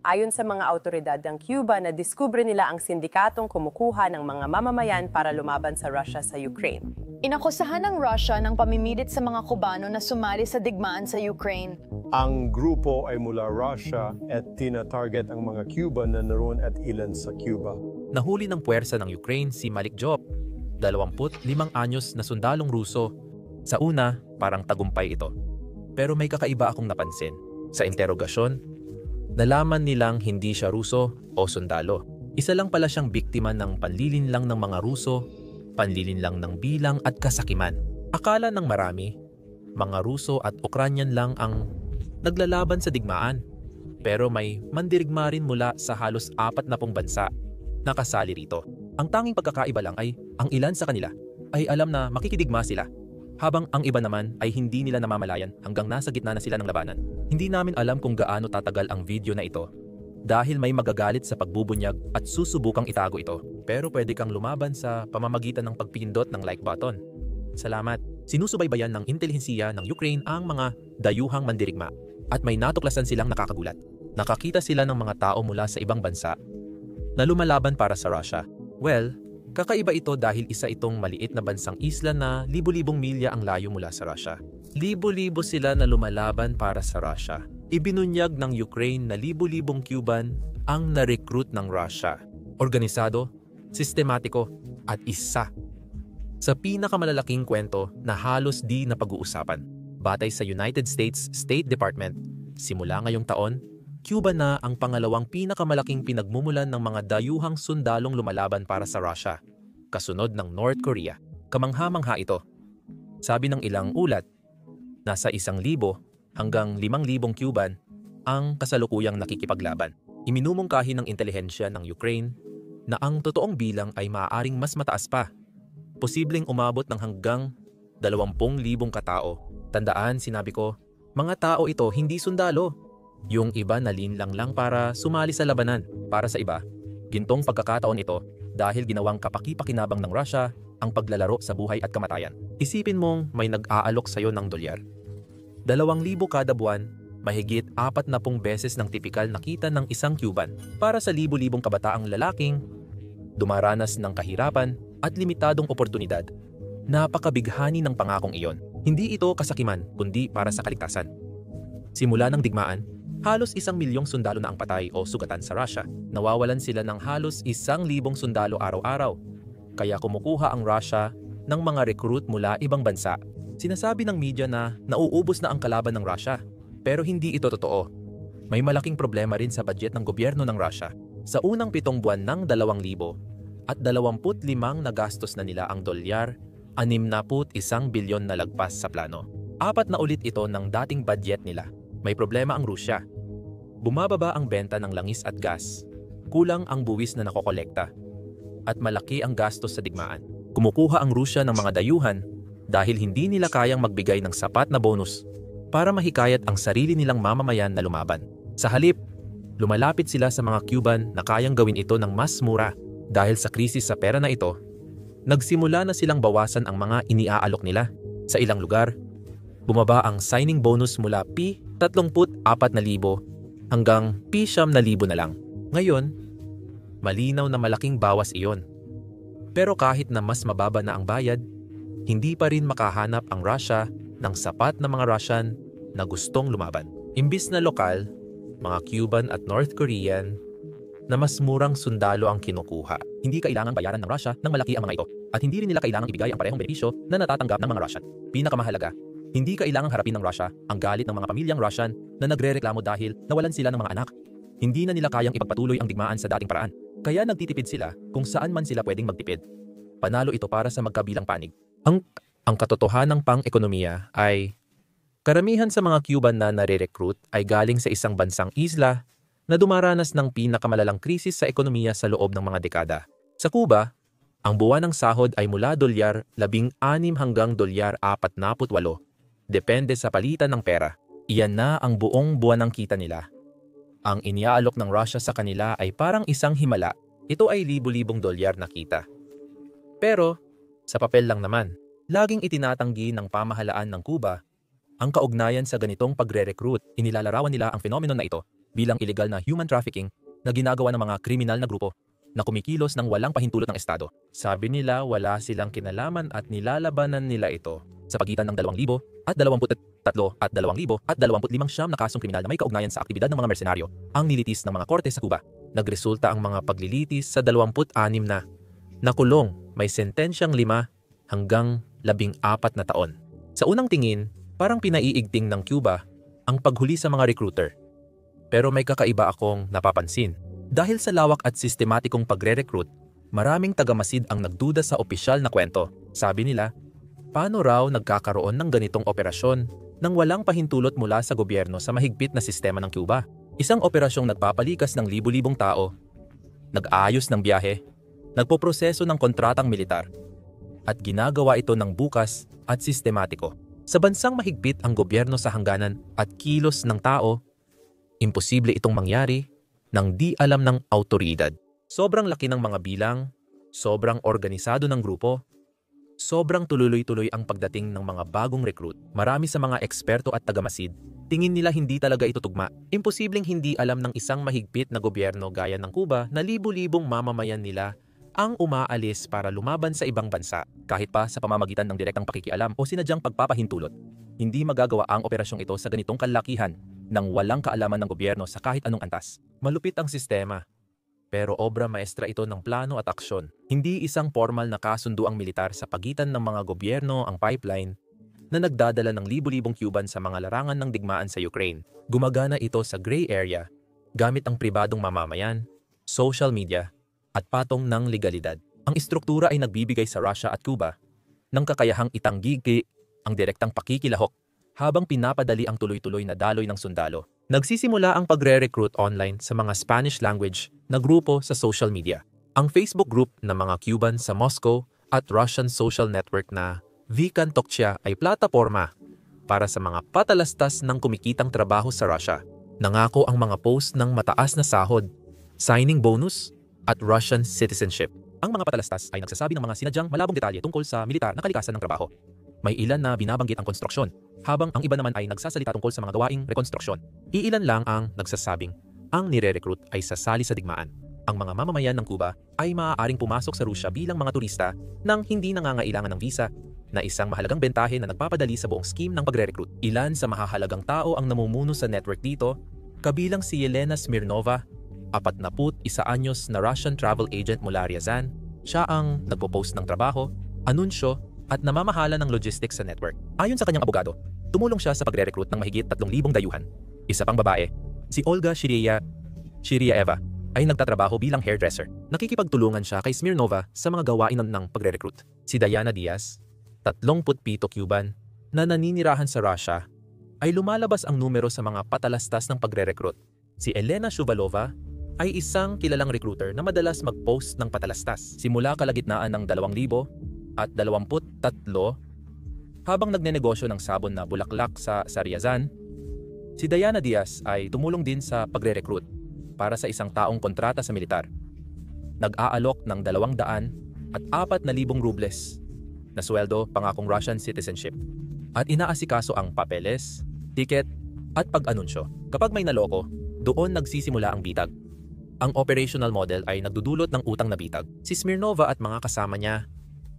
Ayon sa mga awtoridad ng Cuba, nadiskubre nila ang sindikatong kumukuha ng mga mamamayan para lumaban sa Russia sa Ukraine. Inakusahan ng Russia ng pamimilit sa mga Kubano na sumali sa digmaan sa Ukraine. Ang grupo ay mula Russia at tina-target ang mga Cuban na naroon at ilan sa Cuba. Nahuli ng puwersa ng Ukraine si Malik Job, 25 anyos na sundalong Ruso. Sa una, parang tagumpay ito. Pero may kakaiba akong napansin. Sa interogasyon, nalaman nilang hindi siya Ruso o sundalo. Isa lang pala siyang biktima ng panlilinlang ng mga Ruso, panlilinlang ng bilang at kasakiman. Akala ng marami, mga Ruso at Ukrainian lang ang naglalaban sa digmaan. Pero may mandirigma rin mula sa halos 40 bansa na kasali rito. Ang tanging pagkakaiba lang ay ang ilan sa kanila ay alam na makikidigma sila, habang ang iba naman ay hindi nila namamalayan hanggang nasa gitna na sila ng labanan. Hindi namin alam kung gaano tatagal ang video na ito dahil may magagalit sa pagbubunyag at susubukang itago ito. Pero pwede kang lumaban sa pamamagitan ng pagpindot ng like button. Salamat. Sinusubaybayan ng intelihensiya ng Ukraine ang mga dayuhang mandirigma at may natuklasan silang nakakagulat. Nakakita sila ng mga tao mula sa ibang bansa na lumalaban para sa Russia. Well, kakaiba ito dahil isa itong maliit na bansang isla na libo-libong milya ang layo mula sa Russia. Libo-libo sila na lumalaban para sa Russia. Ibinunyag ng Ukraine na libo-libong Cuban ang na-recruit ng Russia. Organisado, sistematiko, at isa sa pinakamalalaking kwento na halos di na pag-uusapan. Batay sa United States State Department, simula ngayong taon, Cuba na ang pangalawang pinakamalaking pinagmumulan ng mga dayuhang sundalong lumalaban para sa Russia, kasunod ng North Korea. Kamangha-mangha ito. Sabi ng ilang ulat, nasa 1,000 hanggang 5,000 Cuban ang kasalukuyang nakikipaglaban. Iminumungkahi ng intelihensya ng Ukraine na ang totoong bilang ay maaaring mas mataas pa. Posibleng umabot ng hanggang 20,000 katao. Tandaan, sinabi ko, mga tao ito hindi sundalo. Yung iba nalinlang lang para sumali sa labanan. Para sa iba, gintong pagkakataon ito dahil ginawang kapaki-pakinabang ng Russia ang paglalaro sa buhay at kamatayan. Isipin mong may nag-aalok sa'yo ng dolyar. 2,000 kada buwan, mahigit 40 beses ng tipikal na kita ng isang Cuban para sa libo-libong kabataang lalaking dumaranas ng kahirapan at limitadong oportunidad. Napakabighani ng pangakong iyon. Hindi ito kasakiman kundi para sa kaligtasan. Simula ng digmaan, halos 1,000,000 sundalo na ang patay o sugatan sa Russia. Nawawalan sila ng halos 1,000 sundalo araw-araw. Kaya kumukuha ang Russia ng mga recruit mula ibang bansa. Sinasabi ng media na nauubos na ang kalaban ng Russia. Pero hindi ito totoo. May malaking problema rin sa budget ng gobyerno ng Russia. Sa unang 7 buwan ng 2,000 at 25 nagastos na nila ang dolyar, 61 bilyon na lagpas sa plano. 4 na ulit ito ng dating budget nila. May problema ang Russia. Bumababa ang benta ng langis at gas. Kulang ang buwis na nakokolekta. At malaki ang gastos sa digmaan. Kumukuha ang Russia ng mga dayuhan dahil hindi nila kayang magbigay ng sapat na bonus para mahikayat ang sarili nilang mamamayan na lumaban. Sa halip, lumalapit sila sa mga Cuban na kayang gawin ito ng mas mura. Dahil sa krisis sa pera na ito, nagsimula na silang bawasan ang mga iniaalok nila. Sa ilang lugar, bumaba ang signing bonus mula P34,000 hanggang P9,000 na lang. Ngayon, malinaw na malaking bawas iyon. Pero kahit na mas mababa na ang bayad, hindi pa rin makahanap ang Russia ng sapat na mga Russian na gustong lumaban. Imbis na lokal, mga Cuban at North Korean na mas murang sundalo ang kinukuha. Hindi kailangang bayaran ng Russia ng malaki ang mga ito at hindi rin nila kailangang ibigay ang parehong benepisyo na natatanggap ng mga Russian. Pinakamahalaga, hindi kailangang harapin ng Russia ang galit ng mga pamilyang Russian na nagrereklamo dahil nawalan sila ng mga anak. Hindi na nila kayang ipagpatuloy ang digmaan sa dating paraan. Kaya nagtitipid sila kung saan man sila pwedeng magtipid. Panalo ito para sa magkabilang panig. Ang katotohanang pang-ekonomiya ay karamihan sa mga Cuban na nare-recruit ay galing sa isang bansang isla na dumaranas ng pinakamalalang krisis sa ekonomiya sa loob ng mga dekada. Sa Cuba, ang buwan ng sahod ay mula dolyar 16 hanggang dolyar 48. Depende sa palitan ng pera. Iyan na ang buong buwan ng kita nila. Ang iniaalok ng Russia sa kanila ay parang isang himala. Ito ay libo-libong dolyar na kita. Pero, sa papel lang naman, laging itinatanggi ng pamahalaan ng Cuba ang kaugnayan sa ganitong pagre-recruit. Inilalarawan nila ang fenomeno na ito bilang illegal na human trafficking na ginagawa ng mga kriminal na grupo na kumikilos ng walang pahintulot ng Estado. Sabi nila wala silang kinalaman at nilalabanan nila ito sa pagitan ng 2023 at 2025 na kasong kriminal na may kaugnayan sa aktibidad ng mga mersenaryo ang nilitis ng mga korte sa Cuba. Nagresulta ang mga paglilitis sa 26 na nakulong, may sentensyang 5 hanggang 14 na taon. Sa unang tingin, parang pinaiigting ng Cuba ang paghuli sa mga recruiter. Pero may kakaiba akong napapansin. Dahil sa lawak at sistematikong pagre-recruit, maraming tagamasid ang nagduda sa opisyal na kwento. Sabi nila, paano raw nagkakaroon ng ganitong operasyon nang walang pahintulot mula sa gobyerno sa mahigpit na sistema ng Cuba? Isang operasyong nagpapalikas ng libu-libong tao, nag-aayos ng biyahe, nagpoproseso ng kontratang militar, at ginagawa ito ng bukas at sistematiko. Sa bansang mahigpit ang gobyerno sa hangganan at kilos ng tao, imposible itong mangyari nang di alam ng awtoridad. Sobrang laki ng mga bilang, sobrang organisado ng grupo, sobrang tuloy-tuloy ang pagdating ng mga bagong recruit. Marami sa mga eksperto at tagamasid, tingin nila hindi talaga ito tugma. Imposibleng hindi alam ng isang mahigpit na gobyerno gaya ng Cuba na libu-libong mamamayan nila ang umaalis para lumaban sa ibang bansa, kahit pa sa pamamagitan ng direktang pakikialam o sinadyang pagpapahintulot. Hindi magagawa ang operasyong ito sa ganitong kalakihan nang walang kaalaman ng gobyerno sa kahit anong antas. Malupit ang sistema, pero obra maestra ito ng plano at aksyon. Hindi isang formal na kasunduang militar sa pagitan ng mga gobyerno ang pipeline na nagdadala ng libu-libong Cuban sa mga larangan ng digmaan sa Ukraine. Gumagana ito sa gray area gamit ang pribadong mamamayan, social media, at patong ng legalidad. Ang istruktura ay nagbibigay sa Russia at Cuba ng kakayahang itanggigi ang direktang pakikilahok habang pinapadali ang tuloy-tuloy na daloy ng sundalo. Nagsisimula ang pagre-recruit online sa mga Spanish language na grupo sa social media. Ang Facebook group ng mga Cuban sa Moscow at Russian social network na Vikan Toktia ay plataporma para sa mga patalastas ng kumikitang trabaho sa Russia. Nangako ang mga post ng mataas na sahod, signing bonus, at Russian citizenship. Ang mga patalastas ay nagsasabi ng mga sinadyang malabong detalye tungkol sa militar na kalikasan ng trabaho. May ilan na binabanggit ang konstruksyon, habang ang iba naman ay nagsasalita tungkol sa mga gawaing rekonstruksyon. Iilan lang ang nagsasabing ang nire-recruit ay sasali sa digmaan. Ang mga mamamayan ng Cuba ay maaaring pumasok sa Rusya bilang mga turista nang hindi nangangailangan ng visa, na isang mahalagang bentahe na nagpapadali sa buong scheme ng pagre-recruit. Ilan sa mahahalagang tao ang namumuno sa network dito, kabilang si Yelena Smirnova, 41 anyos na Russian travel agent mula Ryazan. Siya ang nagpo-post ng trabaho, anunsyo, at namamahala ng logistics sa network. Ayon sa kanyang abogado, tumulong siya sa pagre-recruit ng mahigit 3,000 dayuhan. Isa pang babae, si Olga Shiryaeva, ay nagtatrabaho bilang hairdresser. Nakikipagtulungan siya kay Smirnova sa mga gawain ng pagre-recruit. Si Diana Diaz, 37 Cuban, na naninirahan sa Russia, ay lumalabas ang numero sa mga patalastas ng pagre-recruit. Si Elena Shuvalova ay isang kilalang recruiter na madalas mag-post ng patalastas. Simula kalagitnaan ng 2023 habang nagnenegosyo ng sabon na bulaklak sa Ryazan, si Diana Diaz ay tumulong din sa pagre-recruit para sa isang taong kontrata sa militar. Nag-aalok ng 204,000 rubles na sweldo pangakong Russian citizenship at inaasikaso ang papeles, ticket at pag-anunsyo. Kapag may naloko, doon nagsisimula ang bitag. Ang operational model ay nagdudulot ng utang na bitag. Si Smirnova at mga kasama niya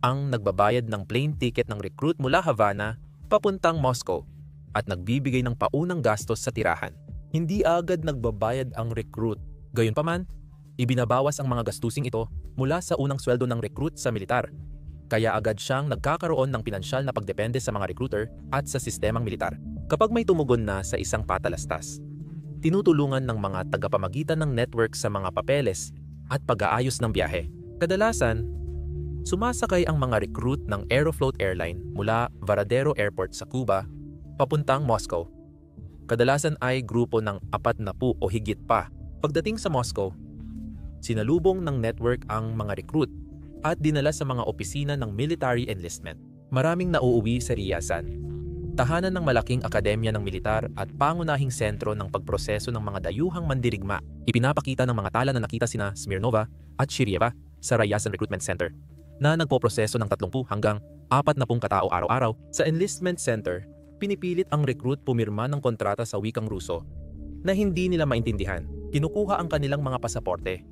ang nagbabayad ng plane ticket ng recruit mula Havana papuntang Moscow at nagbibigay ng paunang gastos sa tirahan. Hindi agad nagbabayad ang recruit. Gayunpaman, ibinabawas ang mga gastusing ito mula sa unang sweldo ng recruit sa militar. Kaya agad siyang nagkakaroon ng pinansyal na pagdepende sa mga recruiter at sa sistemang militar. Kapag may tumugon na sa isang patalastas, tinutulungan ng mga tagapamagitan ng network sa mga papeles at pag-aayos ng biyahe. Kadalasan, sumasakay ang mga recruit ng Aeroflot Airline mula Varadero Airport sa Cuba papuntang Moscow. Kadalasan ay grupo ng 40 o higit pa. Pagdating sa Moscow, sinalubong ng network ang mga recruit at dinala sa mga opisina ng military enlistment. Maraming nauuwi sa Ryazan, tahanan ng malaking akademya ng militar at pangunahing sentro ng pagproseso ng mga dayuhang mandirigma. Ipinapakita ng mga tala na nakita sina Smirnova at Shiryeva sa Ryazan Recruitment Center na nagpoproseso ng 30 hanggang 40 katao araw-araw. Sa enlistment center, pinipilit ang recruit pumirma ng kontrata sa wikang Ruso na hindi nila maintindihan. Kinukuha ang kanilang mga pasaporte.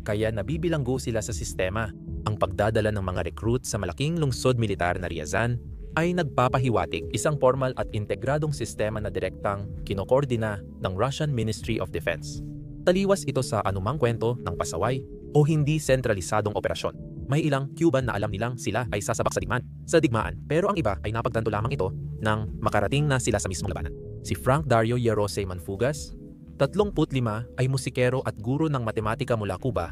Kaya nabibilanggo sila sa sistema. Ang pagdadala ng mga recruit sa malaking lungsod militar na Ryazan ay nagpapahiwatig isang formal at integradong sistema na direktang kinokoordina ng Russian Ministry of Defense. Taliwas ito sa anumang kwento ng pasaway o hindi sentralisadong operasyon. May ilang Cuban na alam nilang sila ay sasabak sa digmaan, pero ang iba ay napagtanto lamang ito nang makarating na sila sa mismong labanan. Si Frank Dario Yerose Manfugas, 35 ay musikero at guro ng matematika mula Cuba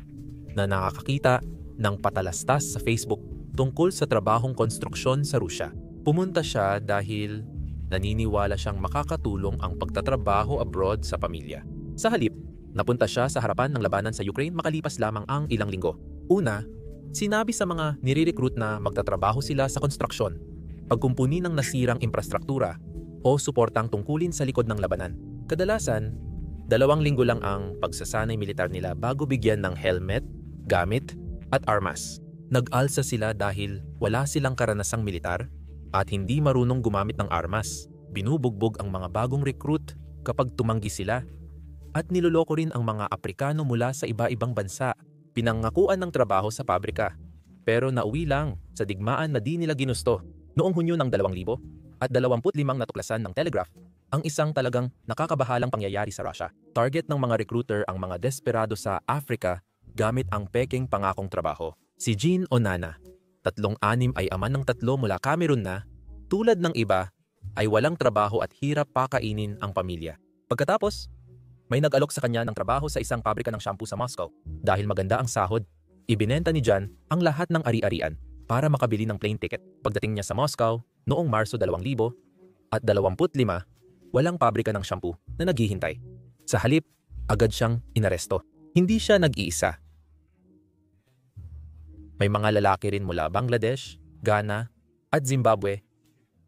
na nakakakita ng patalastas sa Facebook tungkol sa trabahong konstruksyon sa Rusya. Pumunta siya dahil naniniwala siyang makakatulong ang pagtatrabaho abroad sa pamilya. Sa halip, napunta siya sa harapan ng labanan sa Ukraine makalipas lamang ang ilang linggo. Una, sinabi sa mga nire-recruit na magtatrabaho sila sa konstruksyon, pagkumpuni ng nasirang infrastruktura o suportang tungkulin sa likod ng labanan. Kadalasan, 2 linggo lang ang pagsasanay militar nila bago bigyan ng helmet, gamit, at armas. Nag-alsa sila dahil wala silang karanasang militar at hindi marunong gumamit ng armas. Binubugbog ang mga bagong recruit kapag tumanggi sila at niloloko rin ang mga Aprikano mula sa iba-ibang bansa. Pinangakuan ng trabaho sa pabrika pero nauwi lang sa digmaan na di nila ginusto. Noong Hunyo ng 2000 at 25 natuklasan ng Telegraph ang isang talagang nakakabahalang pangyayari sa Russia. Target ng mga recruiter ang mga desperado sa Africa gamit ang pekeng pangakong trabaho. Si Jean Onana, 36 ay ama ng 3 mula Cameroon na, tulad ng iba, ay walang trabaho at hirap pakainin ang pamilya. Pagkatapos, may nag-alok sa kanya ng trabaho sa isang pabrika ng shampoo sa Moscow. Dahil maganda ang sahod, ibinenta ni Jan ang lahat ng ari-arian para makabili ng plane ticket. Pagdating niya sa Moscow noong Marso 2025, walang pabrika ng shampoo na naghihintay. Sa halip, agad siyang inaresto. Hindi siya nag-iisa. May mga lalaki rin mula Bangladesh, Ghana at Zimbabwe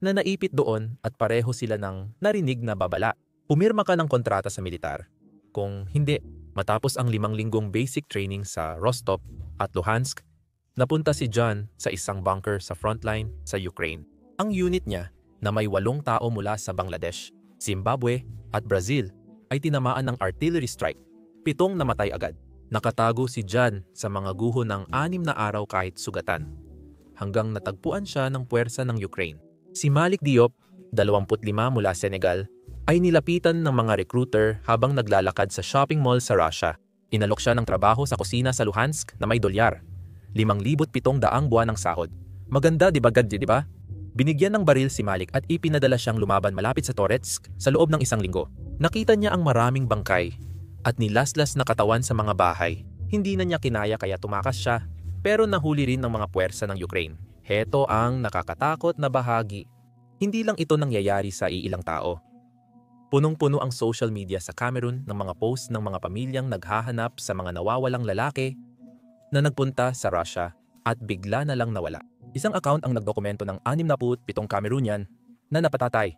na naipit doon at pareho sila ng narinig na babala. Pumirma ka ng kontrata sa militar. Kung hindi, matapos ang 5 linggong basic training sa Rostov at Luhansk, napunta si John sa isang bunker sa frontline sa Ukraine. Ang unit niya na may 8 tao mula sa Bangladesh, Zimbabwe at Brazil ay tinamaan ng artillery strike. 7 namatay agad. Nakatago si John sa mga guho ng 6 na araw kahit sugatan, hanggang natagpuan siya ng puwersa ng Ukraine. Si Malik Diop, 25 mula Senegal, ay nilapitan ng mga recruiter habang naglalakad sa shopping mall sa Russia. Inalok siya ng trabaho sa kusina sa Luhansk na may dolyar. 5,700 buwan ng sahod. Maganda di ba, di ba? Binigyan ng baril si Malik at ipinadala siyang lumaban malapit sa Toretsk sa loob ng 1 linggo. Nakita niya ang maraming bangkay at nilaslas na katawan sa mga bahay. Hindi na niya kinaya kaya tumakas siya, pero nahuli rin ng mga puwersa ng Ukraine. Heto ang nakakatakot na bahagi. Hindi lang ito nangyayari sa iilang tao. Punong-puno ang social media sa Cameroon ng mga post ng mga pamilyang naghahanap sa mga nawawalang lalaki na nagpunta sa Russia at bigla na lang nawala. Isang account ang nagdokumento ng 67 Cameroonian na napatatay.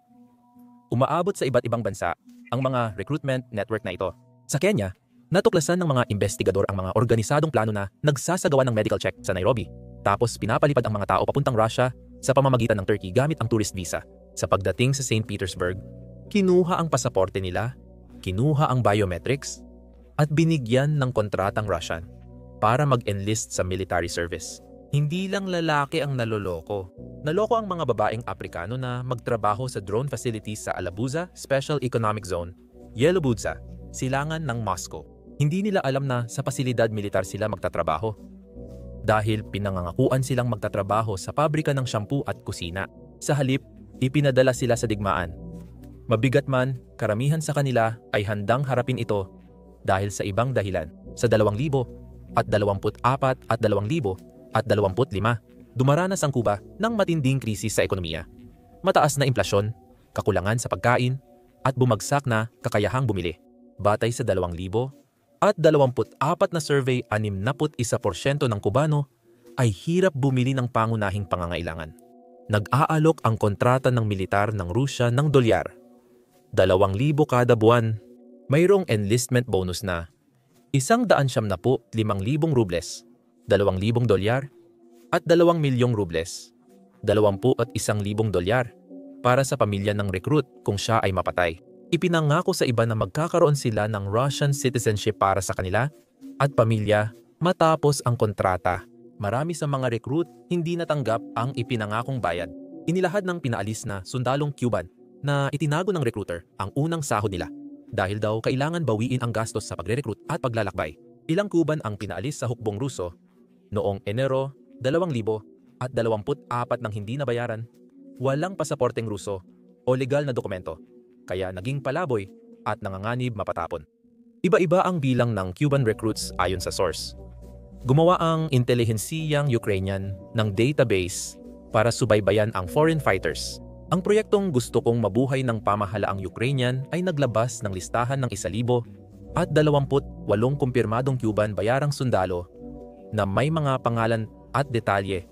Umaabot sa iba't ibang bansa ang mga recruitment network na ito. Sa Kenya, natuklasan ng mga investigador ang mga organisadong plano na nagsasagawa ng medical check sa Nairobi. Tapos pinapalipad ang mga tao papuntang Russia sa pamamagitan ng Turkey gamit ang tourist visa. Sa pagdating sa St. Petersburg, kinuha ang pasaporte nila, kinuha ang biometrics, at binigyan ng kontratang Russian para mag-enlist sa military service. Hindi lang lalaki ang naloloko. Naloko ang mga babaeng Aprikano na magtrabaho sa drone facilities sa Alabuza Special Economic Zone, Yelobudza, silangan ng Moscow. Hindi nila alam na sa pasilidad militar sila magtatrabaho. Dahil pinangangakuan silang magtatrabaho sa pabrika ng shampoo at kusina. Sa halip, ipinadala sila sa digmaan. Mabigat man, karamihan sa kanila ay handang harapin ito dahil sa ibang dahilan. Sa 2000 at 24 at 2000 at 25, dumaranas ang Cuba ng matinding krisis sa ekonomiya. Mataas na inflasyon, kakulangan sa pagkain, at bumagsak na kakayahang bumili. Batay sa 2000 at 24 na survey, 61% ng Kubano ay hirap bumili ng pangunahing pangangailangan. Nag-aalok ang kontrata ng militar ng Rusya ng dolyar. 2,000 kada buwan. Mayroong enlistment bonus na 175,000 rubles, 2,000 dolyar at 2 milyong rubles, 21,000 dolyar para sa pamilya ng recruit kung siya ay mapatay. Ipinangako sa iba na magkakaroon sila ng Russian citizenship para sa kanila at pamilya matapos ang kontrata. Marami sa mga recruit hindi natanggap ang ipinangakong bayad. Inilahad ng pinaalis na sundalong Cuban na itinago ng recruiter ang unang sahod nila dahil daw kailangan bawiin ang gastos sa pagre-recruit at paglalakbay. Ilang Cuban ang pinaalis sa hukbong Ruso noong Enero 2024 nang hindi nabayaran, walang pasaporteng Ruso o legal na dokumento, kaya naging palaboy at nanganganib mapatapon. Iba-iba ang bilang ng Cuban recruits ayon sa source. Gumawa ang intelihensiyang Ukrainian ng database para subaybayan ang foreign fighters. Ang proyektong Gusto Kong Mabuhay ng pamahalaang Ukrainian ay naglabas ng listahan ng 1,028 kumpirmadong Cuban bayarang sundalo na may mga pangalan at detalye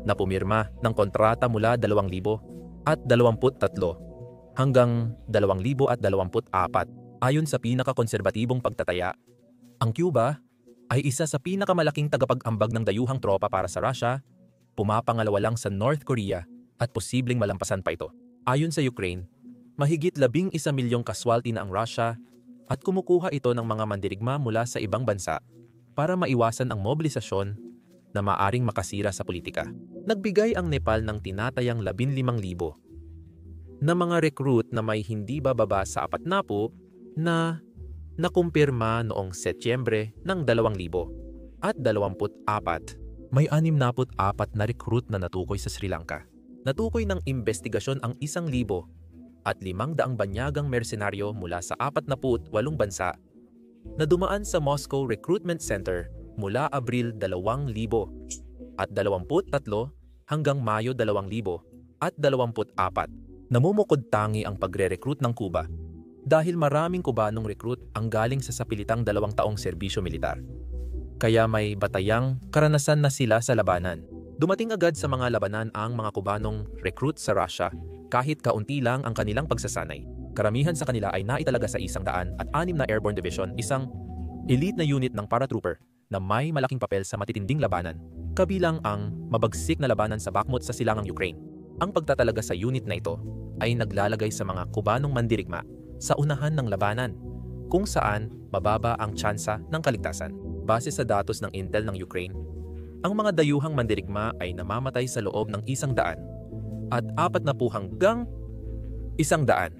na pumirma ng kontrata mula 2023 hanggang 2024. Ayon sa pinakakonserbatibong pagtataya, ang Cuba ay isa sa pinakamalaking tagapag-ambag ng dayuhang tropa para sa Russia, pumapangalawa lang sa North Korea at posibleng malampasan pa ito. Ayon sa Ukraine, mahigit 11 milyong kaswalti na ang Russia at kumukuha ito ng mga mandirigma mula sa ibang bansa para maiwasan ang mobilisasyon na maaring makasira sa politika. Nagbigay ang Nepal ng tinatayang 15,000 na mga recruit na may hindi bababa sa 40 na nakumpirma noong Setyembre ng 2024. May 64 na recruit na natukoy sa Sri Lanka. Natukoy ng investigasyon ang 1,500 banyagang mersenaryo mula sa 48 bansa na dumaan sa Moscow Recruitment Center mula Abril 2023 hanggang Mayo 2024. Namumukod tangi ang pagre-recruit ng Cuba dahil maraming Kubanong recruit ang galing sa sapilitang 2 taong serbisyo militar. Kaya may batayang karanasan na sila sa labanan. Dumating agad sa mga labanan ang mga Kubanong recruit sa Russia kahit kaunti lang ang kanilang pagsasanay. Karamihan sa kanila ay naitalaga sa 106 na Airborne Division, isang elite na unit ng paratrooper na may malaking papel sa matitinding labanan, kabilang ang mabagsik na labanan sa Bakhmut sa silangang Ukraine. Ang pagtatalaga sa unit na ito ay naglalagay sa mga Kubanong mandirigma sa unahan ng labanan, kung saan mababa ang tsansa ng kaligtasan. Base sa datos ng Intel ng Ukraine, ang mga dayuhang mandirigma ay namamatay sa loob ng 100 at 40 hanggang 150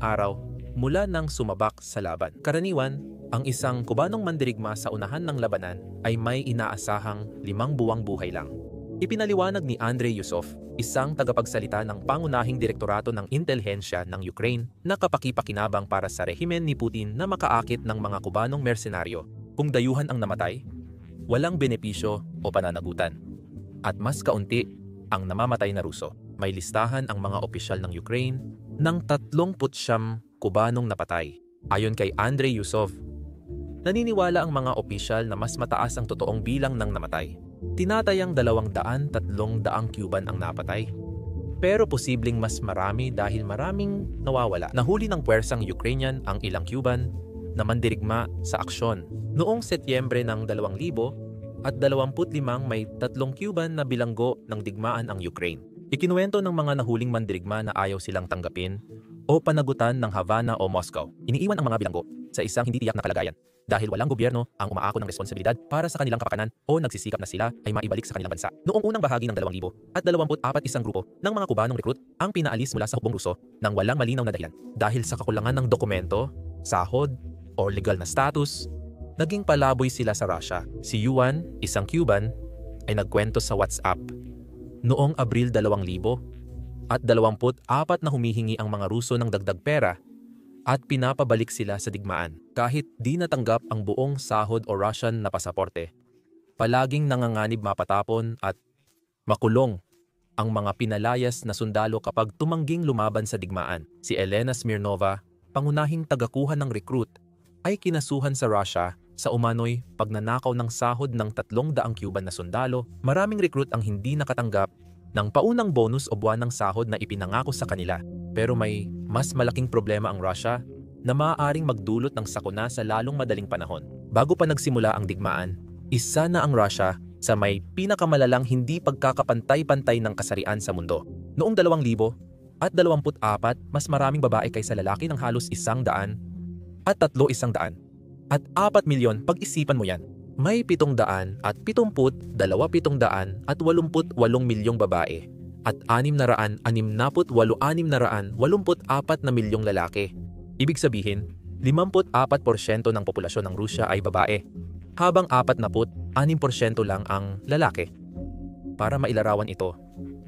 araw mula nang sumabak sa laban. Karaniwan, ang isang Kubanong mandirigma sa unahan ng labanan ay may inaasahang 5 buwang buhay lang. Ipinaliwanag ni Andrei Yusov, isang tagapagsalita ng pangunahing direktorato ng intelihensya ng Ukraine na kapakipakinabang para sa rehimen ni Putin na makaakit ng mga Kubanong mersenaryo. Kung dayuhan ang namatay, walang benepisyo o pananagutan. At mas kaunti ang namamatay na Ruso. May listahan ang mga opisyal ng Ukraine ng 39 Kubanong napatay. Ayon kay Andrei Yusov, naniniwala ang mga opisyal na mas mataas ang totoong bilang ng namatay. Tinatayang 200-300 Cuban ang napatay. Pero posibleng mas marami dahil maraming nawawala. Nahuli ng puwersang Ukrainian ang ilang Cuban na mandirigma sa aksyon. Noong Setyembre ng 2025 may 3 Cuban na bilanggo ng digmaan ang Ukraine. Ikinuwento ng mga nahuling mandirigma na ayaw silang tanggapin o panagutan ng Havana o Moscow. Iniiwan ang mga bilanggo sa isang hindi tiyak na kalagayan dahil walang gobyerno ang umaako ng responsibilidad para sa kanilang kapakanan o nagsisikap na sila ay maibalik sa kanilang bansa. Noong unang bahagi ng 2024, isang grupo ng mga Kubanong recruit ang pinaalis mula sa hukbong Ruso nang walang malinaw na dahilan. Dahil sa kakulangan ng dokumento, sahod, o legal na status, naging palaboy sila sa Russia. Si Yuan, isang Cuban, ay nagkwento sa WhatsApp noong Abril 2024 na humihingi ang mga Ruso ng dagdag pera at pinapabalik sila sa digmaan. Kahit di natanggap ang buong sahod o Russian na pasaporte, palaging nanganganib mapatapon at makulong ang mga pinalayas na sundalo kapag tumangging lumaban sa digmaan. Si Elena Smirnova, pangunahing tagakuha ng recruit, ay kinasuhan sa Russia sa umano'y pagnanakaw ng sahod ng 300 Cuban na sundalo. Maraming recruit ang hindi nakatanggap ng paunang bonus o buwanang sahod na ipinangako sa kanila. Pero may mas malaking problema ang Russia na maaaring magdulot ng sakuna sa lalong madaling panahon. Bago pa nagsimula ang digmaan, isa na ang Russia sa may pinakamalalang hindi pagkakapantay-pantay ng kasarian sa mundo. Noong 2024, at 24 mas maraming babae kaysa lalaki ng halos 100 at 300 at 4 milyon pag-isipan mo yan. May 770, 700 at 88 milyong babae at 684 na milyong lalaki. Ibig sabihin, 54% ng populasyon ng Rusya ay babae, habang 46% lang ang lalaki. Para mailarawan ito,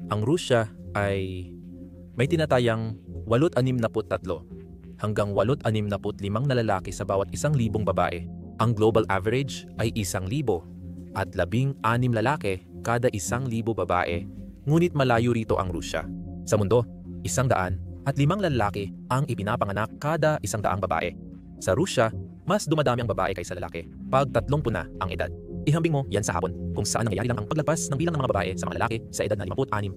ang Rusya ay may tinatayang 863 hanggang 865 na lalaki sa bawat 1,000 babae. Ang global average ay 1,000 at 16 lalaki kada 1,000 babae, ngunit malayo rito ang Rusya. Sa mundo, 100 at 5 lalaki ang ipinapanganak kada 100 babae. Sa Rusya, mas dumadami ang babae kaysa lalaki pag 30 na ang edad. Ihambing mo yan sa hapon kung saan nangyayari lang ang paglagpas ng bilang ng mga babae sa mga lalaki sa edad na 56.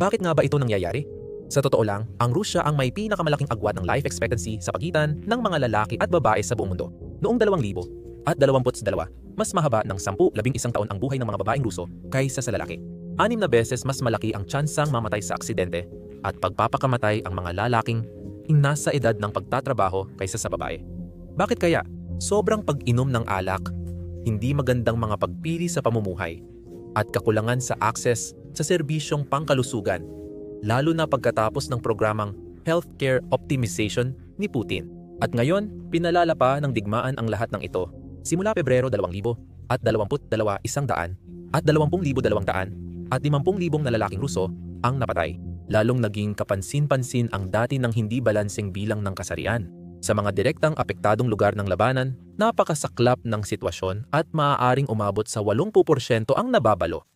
Bakit nga ba ito nangyayari? Sa totoo lang, ang Rusya ang may pinakamalaking agwat ng life expectancy sa pagitan ng mga lalaki at babae sa buong mundo. Noong 2022, mas mahaba ng 10-11 taon ang buhay ng mga babaeng Ruso kaysa sa lalaki. 6 na beses mas malaki ang tsansang mamatay sa aksidente at pagpapakamatay ang mga lalaking nasa edad ng pagtatrabaho kaysa sa babae. Bakit kaya? Sobrang pag-inom ng alak, hindi magandang mga pagpili sa pamumuhay, at kakulangan sa access sa serbisyong pangkalusugan, lalo na pagkatapos ng programang Healthcare Optimization ni Putin. At ngayon, pinalala pa ng digmaan ang lahat ng ito. Simula Pebrero 2022, 100 at 20,200 at 50,000 na lalaking Ruso ang napatay. Lalong naging kapansin-pansin ang dati ng hindi balanseng bilang ng kasarian. Sa mga direktang apektadong lugar ng labanan, napakasaklap ng sitwasyon at maaaring umabot sa 80% ang nababalo.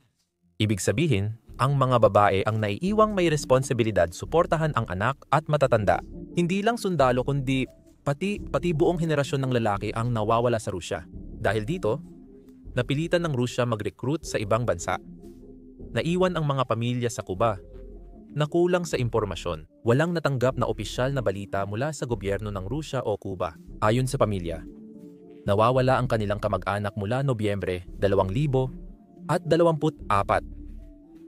Ibig sabihin, ang mga babae ang naiiwang may responsibilidad suportahan ang anak at matatanda. Hindi lang sundalo kundi pati buong henerasyon ng lalaki ang nawawala sa Rusya. Dahil dito, napilitan ng Rusya mag-recruit sa ibang bansa. Naiwan ang mga pamilya sa Cuba. Nakulang sa impormasyon. Walang natanggap na opisyal na balita mula sa gobyerno ng Rusya o Cuba. Ayon sa pamilya, nawawala ang kanilang kamag-anak mula Nobyembre 2024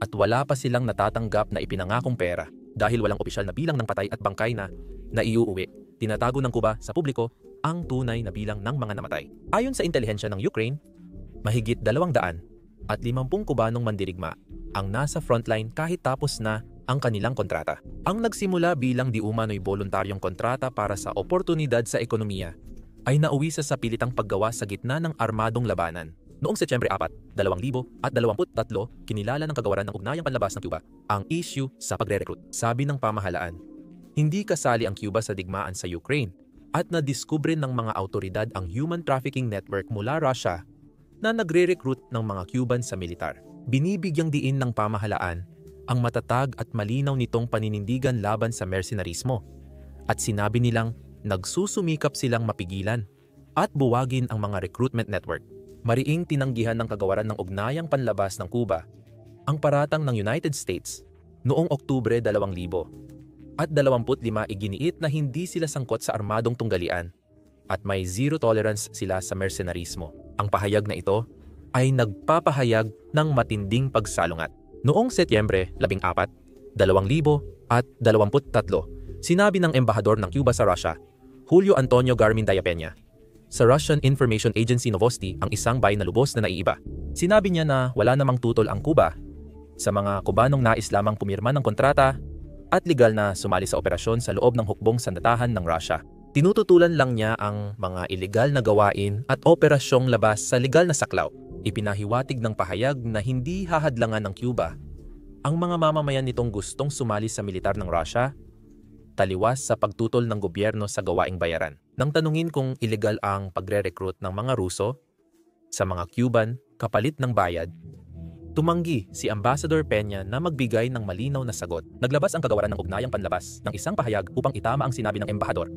at wala pa silang natatanggap na ipinangakong pera dahil walang opisyal na bilang ng patay at bangkay na naiuuwi. Tinatago ng Cuba sa publiko ang tunay na bilang ng mga namatay. Ayon sa intelihensya ng Ukraine, mahigit 200 at 50 Kubanong mandirigma ang nasa frontline kahit tapos na ang kanilang kontrata. Ang nagsimula bilang di umano'y voluntaryong kontrata para sa oportunidad sa ekonomiya ay nauwi sa pilitang paggawa sa gitna ng armadong labanan. Noong Setyembre 4, 2023, kinilala ng Kagawaran ng Ugnayang Panlabas ng Cuba ang issue sa pagre-recruit. Sabi ng pamahalaan, hindi kasali ang Cuba sa digmaan sa Ukraine at nadiskubre ng mga autoridad ang human trafficking network mula Russia na nagre-recruit ng mga Cuban sa militar. Binibigyang diin ng pamahalaan ang matatag at malinaw nitong paninindigan laban sa mercenarismo at sinabi nilang nagsusumikap silang mapigilan at buwagin ang mga recruitment network. Mariing tinanggihan ng Kagawaran ng Ugnayang Panlabas ng Cuba ang paratang ng United States noong Oktubre 2000 at 25 iginiit na hindi sila sangkot sa armadong tunggalian at may zero tolerance sila sa mercenarismo. Ang pahayag na ito ay nagpapahayag ng matinding pagsalungat. Noong Setyembre 14, 2023, sinabi ng embahador ng Cuba sa Russia, Julio Antonio Garmendia Peña, sa Russian Information Agency Novosti ang isang bayan na lubos na naiiba. Sinabi niya na wala namang tutol ang Cuba sa mga Kubanong nais lamang pumirma ng kontrata at legal na sumali sa operasyon sa loob ng hukbong sandatahan ng Russia. Tinututulan lang niya ang mga ilegal na gawain at operasyong labas sa legal na saklaw. Ipinahiwatig ng pahayag na hindi hahadlangan ng Cuba ang mga mamamayan nitong gustong sumali sa militar ng Russia, taliwas sa pagtutol ng gobyerno sa gawaing bayaran. Nang tanungin kung ilegal ang pagre-recruit ng mga Ruso sa mga Cuban kapalit ng bayad, tumanggi si Ambassador Peña na magbigay ng malinaw na sagot. Naglabas ang Kagawaran ng Ugnayang Panlabas ng isang pahayag upang itama ang sinabi ng embahador.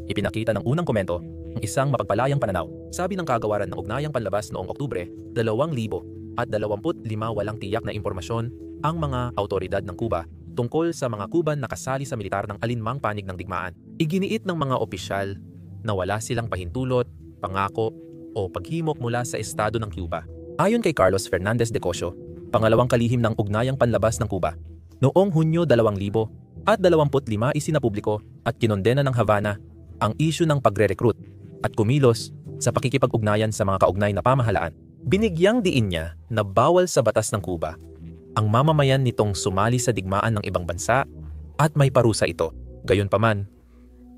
Ipinakita ng unang komento ang isang mapagpalayang pananaw. Sabi ng Kagawaran ng Ugnayang Panlabas noong Oktubre 2025 walang tiyak na impormasyon ang mga autoridad ng Cuba tungkol sa mga Cuban na kasali sa militar ng alinmang panig ng digmaan. Iginiit ng mga opisyal na wala silang pahintulot, pangako o paghimok mula sa estado ng Cuba. Ayon kay Carlos Fernandez de Cosio, pangalawang kalihim ng Ugnayang Panlabas ng Cuba, noong Hunyo 2000, At 25 isinapubliko at kinondena ng Havana ang isyu ng pagre-recruit at kumilos sa pakikipag-ugnayan sa mga kaugnay na pamahalaan. Binigyang diin niya na bawal sa batas ng Cuba ang mamamayan nitong sumali sa digmaan ng ibang bansa at may parusa ito. Gayunpaman,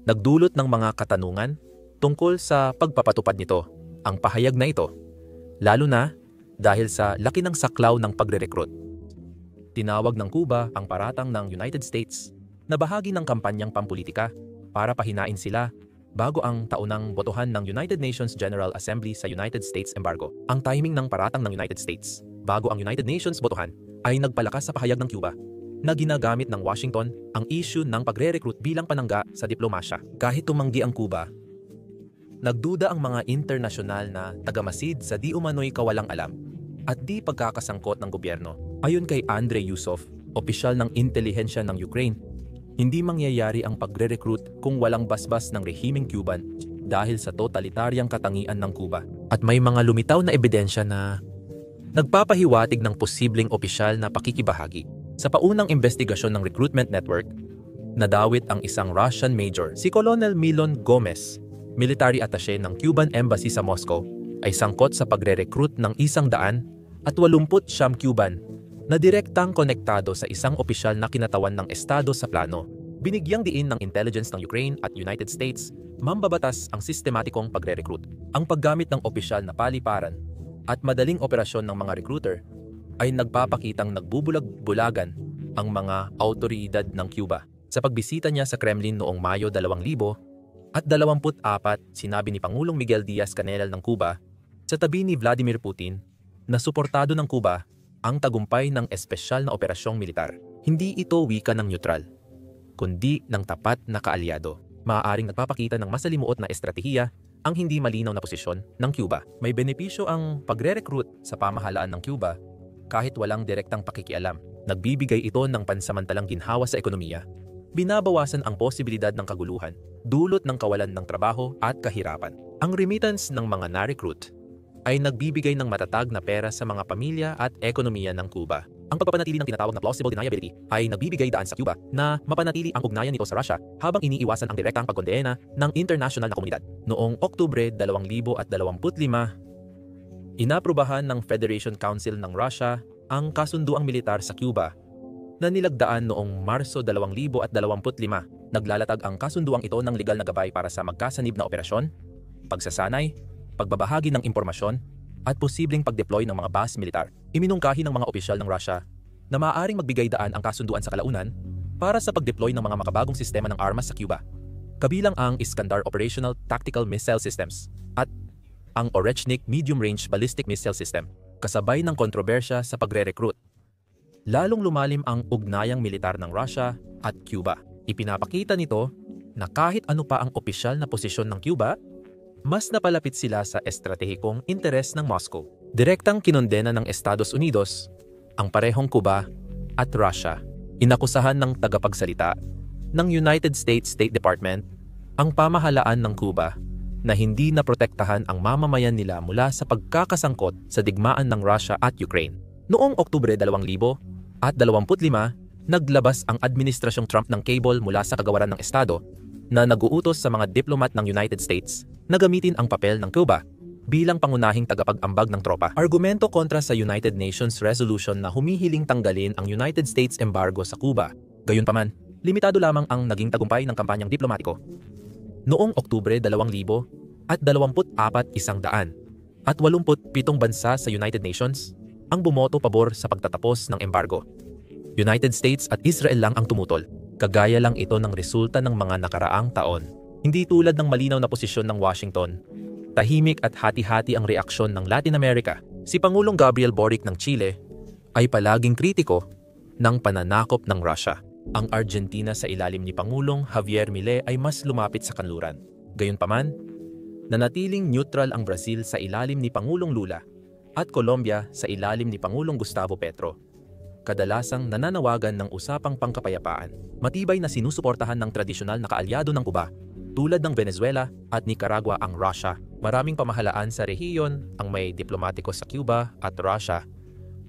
nagdulot ng mga katanungan tungkol sa pagpapatupad nito ang pahayag na ito, lalo na dahil sa laki ng saklaw ng pagre-recruit. Tinawag ng Cuba ang paratang ng United States na bahagi ng kampanyang pampulitika para pahinain sila bago ang taunang botohan ng United Nations General Assembly sa United States embargo. Ang timing ng paratang ng United States bago ang United Nations botohan ay nagpalakas sa pahayag ng Cuba na ginagamit ng Washington ang issue ng pagre-recruit bilang panangga sa diplomasya. Kahit tumanggi ang Cuba, nagduda ang mga internasyonal na tagamasid sa di umano'y kawalang alam at di pagkakasangkot ng gobyerno. Ayon kay Andrei Yusov, opisyal ng intelihensya ng Ukraine, hindi mangyayari ang pagre-recruit kung walang basbas ng rehimeng Cuban dahil sa totalitaryang katangian ng Cuba. At may mga lumitaw na ebidensya na nagpapahiwatig ng posibleng opisyal na pakikibahagi. Sa paunang investigasyon ng recruitment network, nadawit ang isang Russian major, si Colonel Milon Gomez, military attaché ng Cuban Embassy sa Moscow, ay sangkot sa pagre-recruit ng 189 Cuban na direktang konektado sa isang opisyal na kinatawan ng estado sa plano. Binigyang diin ng intelligence ng Ukraine at United States, mambabatas ang sistematikong pagre-recruit. Ang paggamit ng opisyal na paliparan at madaling operasyon ng mga recruiter ay nagpapakitang nagbubulag-bulagan ang mga autoridad ng Cuba. Sa pagbisita niya sa Kremlin noong Mayo 2024, sinabi ni Pangulong Miguel Diaz-Canel ng Cuba sa tabi ni Vladimir Putin na suportado ng Cuba ang tagumpay ng espesyal na operasyong militar. Hindi ito wika ng neutral, kundi ng tapat na kaalyado. Maaaring nagpapakita ng masalimuot na estratehiya ang hindi malinaw na posisyon ng Cuba. May benepisyo ang pagre-recruit sa pamahalaan ng Cuba kahit walang direktang pakikialam. Nagbibigay ito ng pansamantalang ginhawa sa ekonomiya. Binabawasan ang posibilidad ng kaguluhan, dulot ng kawalan ng trabaho at kahirapan. Ang remittance ng mga na-recruit ay nagbibigay ng matatag na pera sa mga pamilya at ekonomiya ng Cuba. Ang pagpapanatili ng tinatawag na plausible deniability ay nagbibigay daan sa Cuba na mapanatili ang ugnayan nito sa Russia habang iniiwasan ang direktang pagkondena ng international na komunidad. Noong Oktubre 2025, inaprubahan ng Federation Council ng Russia ang kasunduang militar sa Cuba na nilagdaan noong Marso 2025. Naglalatag ang kasunduang ito ng legal na gabay para sa magkasanib na operasyon, pagsasanay, pagbabahagi ng impormasyon, at posibleng pag-deploy ng mga base militar. Iminungkahi ng mga opisyal ng Russia na maaaring magbigay daan ang kasunduan sa kalaunan para sa pag-deploy ng mga makabagong sistema ng armas sa Cuba, kabilang ang Iskandar Operational Tactical Missile Systems at ang Orechnik Medium-Range Ballistic Missile System, kasabay ng kontrobersya sa pagre-recruit. Lalong lumalim ang ugnayang militar ng Russia at Cuba. Ipinapakita nito na kahit ano pa ang opisyal na posisyon ng Cuba, mas napalapit sila sa estratehikong interes ng Moscow. Direktang kinondena ng Estados Unidos ang parehong Cuba at Russia. Inakusahan ng tagapagsalita ng United States State Department ang pamahalaan ng Cuba na hindi naprotektahan ang mamamayan nila mula sa pagkakasangkot sa digmaan ng Russia at Ukraine. Noong Oktubre 2025, naglabas ang Administrasyong Trump ng cable mula sa kagawaran ng Estado na nag-uutos sa mga diplomat ng United States na gamitin ang papel ng Cuba bilang pangunahing tagapag-ambag ng tropa. Argumento kontra sa United Nations resolution na humihiling tanggalin ang United States embargo sa Cuba. Gayunpaman, limitado lamang ang naging tagumpay ng kampanyang diplomatiko. Noong Oktubre 2024, 187 bansa sa United Nations ang bumoto pabor sa pagtatapos ng embargo. United States at Israel lang ang tumutol. Kagaya lang ito ng resulta ng mga nakaraang taon. Hindi tulad ng malinaw na posisyon ng Washington. Tahimik at hati-hati ang reaksyon ng Latin America. Si Pangulong Gabriel Boric ng Chile ay palaging kritiko ng pananakop ng Russia. Ang Argentina sa ilalim ni Pangulong Javier Milei ay mas lumapit sa kanluran. Gayunpaman, nanatiling neutral ang Brazil sa ilalim ni Pangulong Lula at Colombia sa ilalim ni Pangulong Gustavo Petro. Kadalasang nananawagan ng usapang pangkapayapaan. Matibay na sinusuportahan ng tradisyonal na kaalyado ng Cuba, tulad ng Venezuela at Nicaragua ang Russia. Maraming pamahalaan sa rehiyon ang may diplomatiko sa Cuba at Russia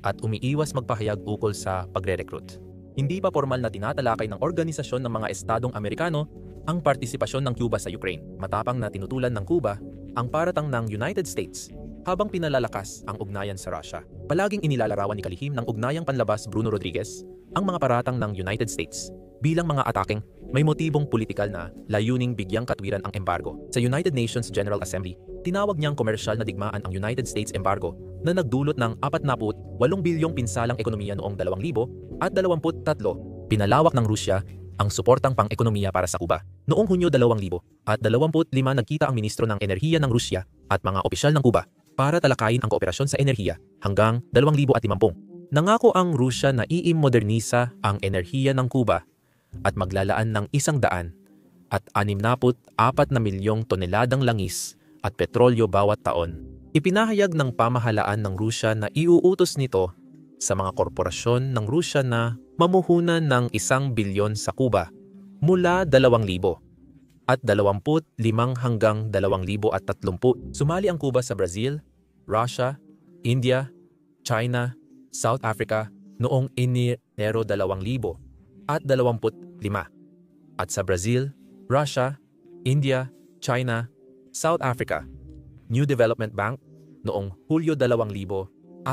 at umiiwas magpahayag ukol sa pagre-recruit. Hindi pa formal na tinatalakay ng Organisasyon ng mga Estadong Amerikano ang partisipasyon ng Cuba sa Ukraine. Matapang na tinutulan ng Cuba ang paratang ng United States habang pinalalakas ang ugnayan sa Russia. Palaging inilalarawan ni kalihim ng ugnayang panlabas Bruno Rodriguez ang mga paratang ng United States bilang mga ataking may motibong politikal na layuning bigyang katwiran ang embargo. Sa United Nations General Assembly, tinawag niyang komersyal na digmaan ang United States embargo na nagdulot ng 48 bilyong pinsalang ekonomiya noong 2023. Pinalawak ng Rusya ang suportang pang-ekonomiya para sa Cuba. Noong Hunyo 2025, nagkita ang ministro ng enerhiya ng Rusya at mga opisyal ng Cuba para talakayin ang kooperasyon sa enerhiya hanggang 2050. Nangako ang Rusya na iimodernisa ang enerhiya ng Cuba at maglalaan ng 164 na milyong toneladang langis at petrolyo bawat taon. Ipinahayag ng pamahalaan ng Rusya na iuutos nito sa mga korporasyon ng Rusya na mamuhunan ng 1 bilyon sa Cuba mula 2,000 at 25 hanggang 2030. Sumali ang Cuba sa Brazil, Russia, India, China, South Africa noong Enero 2025. At sa Brazil, Russia, India, China, South Africa, New Development Bank noong Hulyo 2025.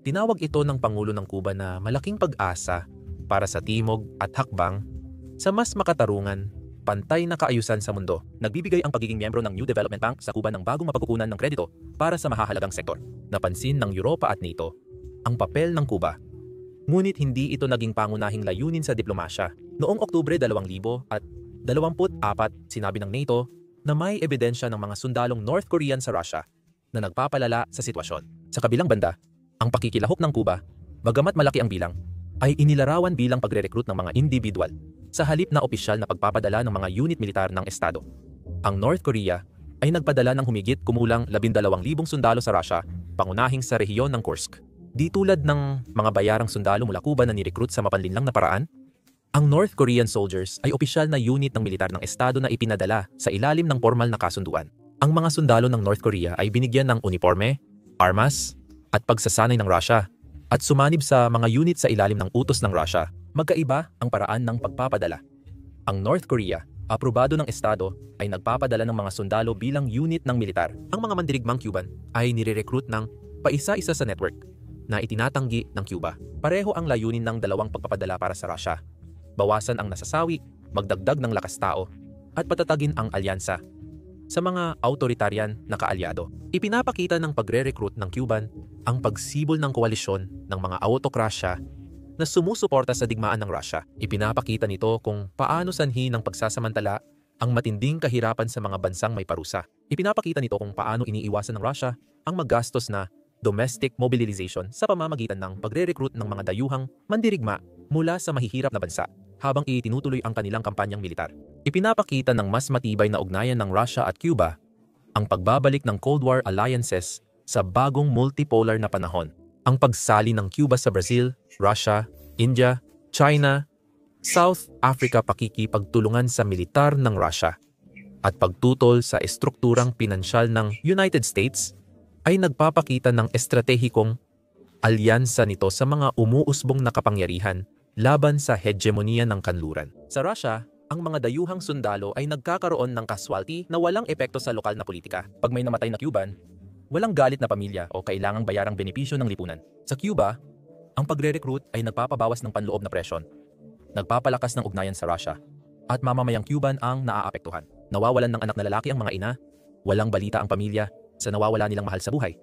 Tinawag ito ng Pangulo ng Cuba na malaking pag-asa para sa timog at hakbang sa mas makatarungan, pantay na kaayusan sa mundo. Nagbibigay ang pagiging miyembro ng New Development Bank sa Cuba ng bagong mapagkukunan ng kredito para sa mahahalagang sektor. Napansin ng Europa at NATO ang papel ng Cuba. Ngunit hindi ito naging pangunahing layunin sa diplomasya. Noong Oktubre 2024, sinabi ng NATO na may ebidensya ng mga sundalong North Korean sa Russia na nagpapalala sa sitwasyon. Sa kabilang banda, ang pakikilahok ng Cuba, bagamat malaki ang bilang, ay inilarawan bilang pagre-recruit ng mga individual sa halip na opisyal na pagpapadala ng mga unit militar ng Estado. Ang North Korea ay nagpadala ng humigit kumulang 12,000 sundalo sa Russia, pangunahing sa rehiyon ng Kursk. Di tulad ng mga bayarang sundalo mula Cuba na nirecruit sa mapanlinlang na paraan, ang North Korean soldiers ay opisyal na unit ng militar ng Estado na ipinadala sa ilalim ng formal na kasunduan. Ang mga sundalo ng North Korea ay binigyan ng uniforme, armas, at pagsasanay ng Russia at sumanib sa mga unit sa ilalim ng utos ng Russia. Magkaiba ang paraan ng pagpapadala. Ang North Korea, aprobado ng Estado, ay nagpapadala ng mga sundalo bilang unit ng militar. Ang mga mandirigmang Cuban ay nire-recruit ng paisa-isa sa network na itinatanggi ng Cuba. Pareho ang layunin ng dalawang pagpapadala para sa Russia. Bawasan ang nasasawi, magdagdag ng lakas tao, at patatagin ang alyansa sa mga autoritarian na kaalyado. Ipinapakita ng pagre-recruit ng Cuban ang pagsibol ng koalisyon ng mga autokrasya na sumusuporta sa digmaan ng Russia. Ipinapakita nito kung paano sanhi ng pagsasamantala ang matinding kahirapan sa mga bansang may parusa. Ipinapakita nito kung paano iniiwasan ng Russia ang maggastos na domestic mobilization sa pamamagitan ng pagre-recruit ng mga dayuhang mandirigma mula sa mahihirap na bansa habang itinutuloy ang kanilang kampanyang militar. Ipinapakita ng mas matibay na ugnayan ng Russia at Cuba ang pagbabalik ng Cold War alliances sa bagong multipolar na panahon. Ang pagsali ng Cuba sa Brazil, Russia, India, China, South Africa pakikipagtulungan sa militar ng Russia at pagtutol sa estrukturang pinansyal ng United States ay nagpapakita ng estratehikong alyansa nito sa mga umuusbong na kapangyarihan laban sa hegemoniya ng kanluran. Sa Russia, ang mga dayuhang sundalo ay nagkakaroon ng casualty na walang epekto sa lokal na politika. Pag may namatay na Cuban, walang galit na pamilya o kailangang bayarang benepisyo ng lipunan. Sa Cuba, ang pagre-recruit ay nagpapabawas ng panloob na presyon, nagpapalakas ng ugnayan sa Russia, at mamamayang Cuban ang naaapektuhan. Nawawalan ng anak na lalaki ang mga ina, walang balita ang pamilya sa nawawala nilang mahal sa buhay,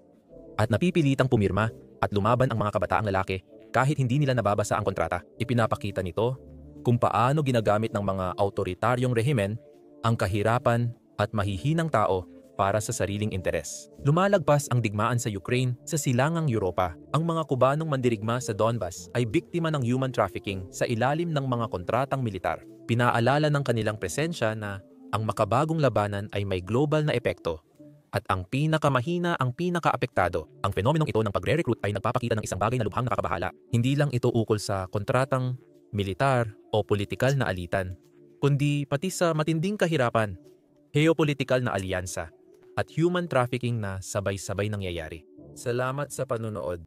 at napipilitang pumirma at lumaban ang mga kabataang lalaki kahit hindi nila nababasa ang kontrata. Ipinapakita nito kung paano ginagamit ng mga autoritaryong rehimen ang kahirapan at mahihinang tao para sa sariling interes. Lumalagpas ang digmaan sa Ukraine sa silangang Europa. Ang mga Kubanong mandirigma sa Donbas ay biktima ng human trafficking sa ilalim ng mga kontratang militar. Pinaalala ng kanilang presensya na ang makabagong labanan ay may global na epekto at ang pinakamahina ang pinakaapektado. Ang fenomenong ito ng pagre-recruit ay nagpapakita ng isang bagay na lubhang nakakabahala. Hindi lang ito ukol sa kontratang militar o politikal na alitan, kundi pati sa matinding kahirapan, geopolitikal na alyansa, at human trafficking na sabay-sabay nangyayari. Salamat sa panonood.